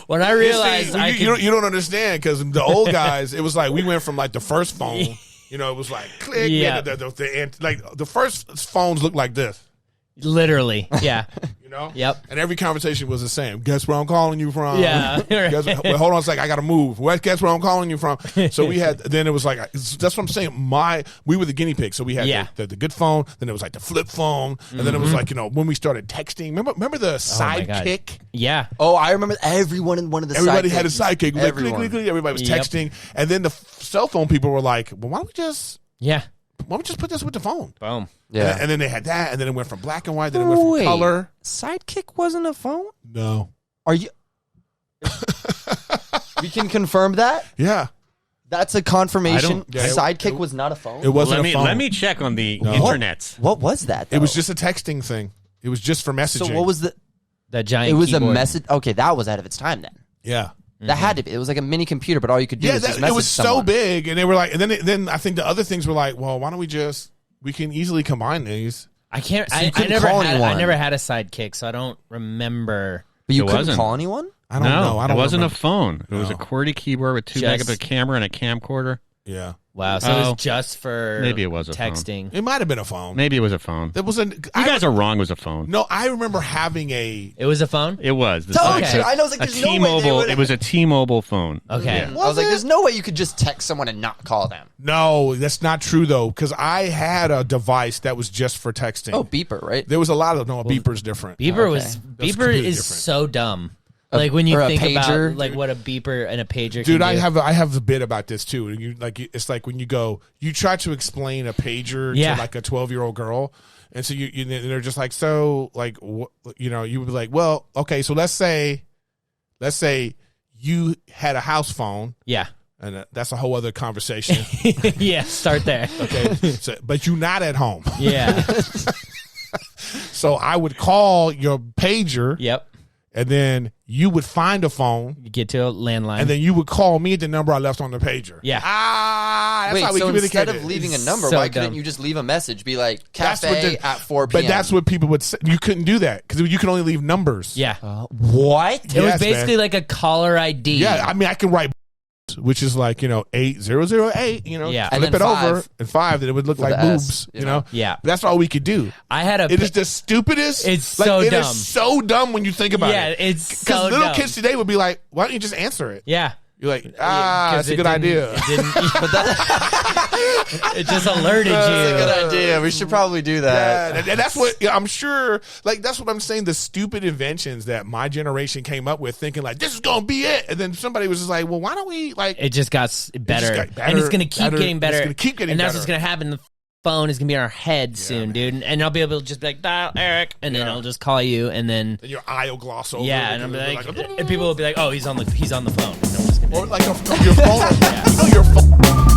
When I realized you don't understand, because the old guys, it was like we went from like the first phone, you know, it was like click, Yeah. like the first phones looked like this. literally, yeah. You know? Yep. And every conversation was the same. Guess where I'm calling you from? Yeah. Well, hold on a second. I got to move. Guess where I'm calling you from? So we had, then it was like, that's what I'm saying. We were the guinea pigs. So we had the good phone. Then it was like the flip phone. And then it was like, you know, when we started texting, remember the sidekick? Yeah. Oh, I remember everyone in one of the Everybody sidekicks. had a sidekick. It was like, Everyone. click, click, click. Everybody was texting. And then the cell phone people were like, well, why don't we just put this with the phone? Boom. Yeah. And then they had that. And then it went from black and white. Then it went from color. Sidekick wasn't a phone? No. Are you? We can confirm that? Yeah. That's a confirmation. Yeah, Sidekick was not a phone? It wasn't a phone. Let me check on the internet. What was that, though? It was just a texting thing. It was just for messaging. So what was the... That giant It was keyboard. a message... Okay, that was out of its time then. Yeah. That had to be. It was like a mini computer, but all you could do was just message it was someone. so big, and they were like, and then I think the other things were like, well, why don't we can easily combine these. I can't. So you I couldn't call never anyone. had a sidekick, so I don't remember. But you It couldn't wasn't. call anyone? I don't know. I don't it wasn't remember. a phone. It was a No. QWERTY keyboard with 2 Just- megabit camera and a camcorder. Yeah. Wow. So it was just for Maybe it was a phone. texting. It might have been a phone. Maybe it was a phone. It wasn't. You guys are wrong. It was a phone. No, I remember having a. It was a phone. It was. Told Okay. you. I know. I was like, A there's no way they T-Mobile. would... It was a T-Mobile phone. Okay. Yeah. I was like, there's no way you could just text someone and not call them. No, that's not true though, because I had a device that was just for texting. Oh, beeper, right? There was a lot of Beeper's different. Beeper Okay. Beeper completely is different. so dumb. Like when you or a think pager. about like what a beeper and a pager Dude, can I do. have a bit about this too. It's like when you try to explain a pager to like a 12-year-old girl, and so you they're just like, so like you know, you would be like, well, okay, so let's say you had a house phone, Yeah. and that's a whole other conversation. Yeah. Start there. Okay, so, but you're not at home, Yeah. so I would call your pager, Yep. and then you would find a phone. You get to a landline. And then you would call me at the number I left on the pager. Yeah. That's Wait, how we so communicated. instead of leaving a number, So why couldn't dumb. you just leave a message? Be like, That's what cafe the- at 4 p.m. But that's what people would say. You couldn't do that because you can only leave numbers. yeah. What? It was Yes, basically man. like a caller ID. Yeah, I mean, I can write, which is like, 8008, Yeah. And flip then it over, 5. and 5, then it would look With like the boobs, S, you know? Yeah. That's all we could do. I had a. It is the stupidest. It's so It dumb. is so dumb when you think about Yeah, it. it's so Because little dumb. kids today would be like, why don't you just answer it? Yeah. You're like, 'Cause that's a it good didn't- idea. It, didn't, but it just alerted That's a you. good idea. We should probably do that. Yeah, and that's what I'm sure. Like that's what I'm saying. The stupid inventions that my generation came up with, thinking like this is gonna be it, and then somebody was just like, "Well, why don't we like?" It just got better, got better, and it's gonna keep better, getting better. it's gonna keep getting and that's better. what's gonna happen. The phone is gonna be in our head soon, dude. And I'll be able to just be like, dial Eric, and then Yeah. I'll just call you, and then And your eye will gloss over. yeah, it, and I'll be it'll like, and people will be like, oh, he's on the phone. And I'm just gonna or like your phone. You know, your phone.